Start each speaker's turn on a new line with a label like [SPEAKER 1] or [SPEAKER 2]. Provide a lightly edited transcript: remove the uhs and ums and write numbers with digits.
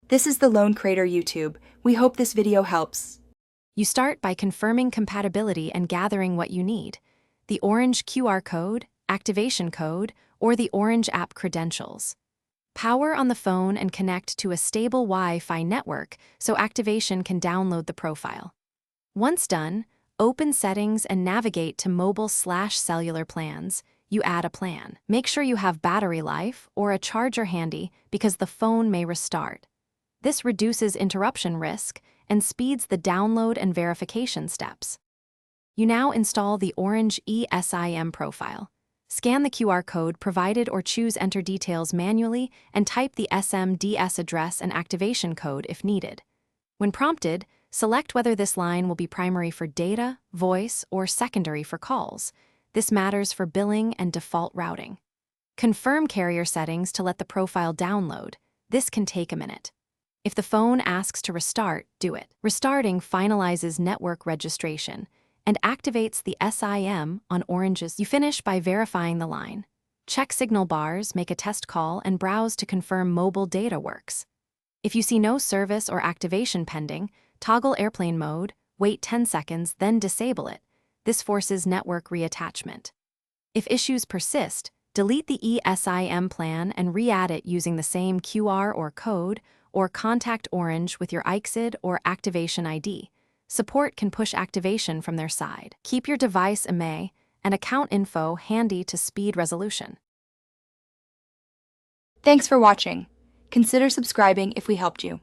[SPEAKER 1] This is the Lone Crater YouTube. We hope this video helps.
[SPEAKER 2] You start by confirming compatibility and gathering what you need: the Orange QR code, activation code, or the Orange app credentials. Power on the phone and connect to a stable Wi-Fi network so activation can download the profile. Once done, open Settings and navigate to Mobile/Cellular plans. You add a plan. Make sure you have battery life or a charger handy because the phone may restart. This reduces interruption risk and speeds the download and verification steps. You now install the Orange Esim profile. Scan the QR code provided or choose Enter details manually and type the SMDS address and activation code if needed. When prompted, select whether this line will be primary for data, voice, or secondary for calls. This matters for billing and default routing. Confirm carrier settings to let the profile download. This can take a minute. If the phone asks to restart, do it. Restarting finalizes network registration and activates the SIM on Orange's. You finish by verifying the line. Check signal bars, make a test call, and browse to confirm mobile data works. If you see no service or activation pending, toggle airplane mode, wait 10 seconds, then disable it. This forces network reattachment. If issues persist, delete the eSIM plan and re-add it using the same QR or code, or contact Orange with your ICSID or activation ID. Support can push activation from their side. Keep your device IMEI and account info handy to speed resolution.
[SPEAKER 1] Thanks for watching. Consider subscribing if we helped you.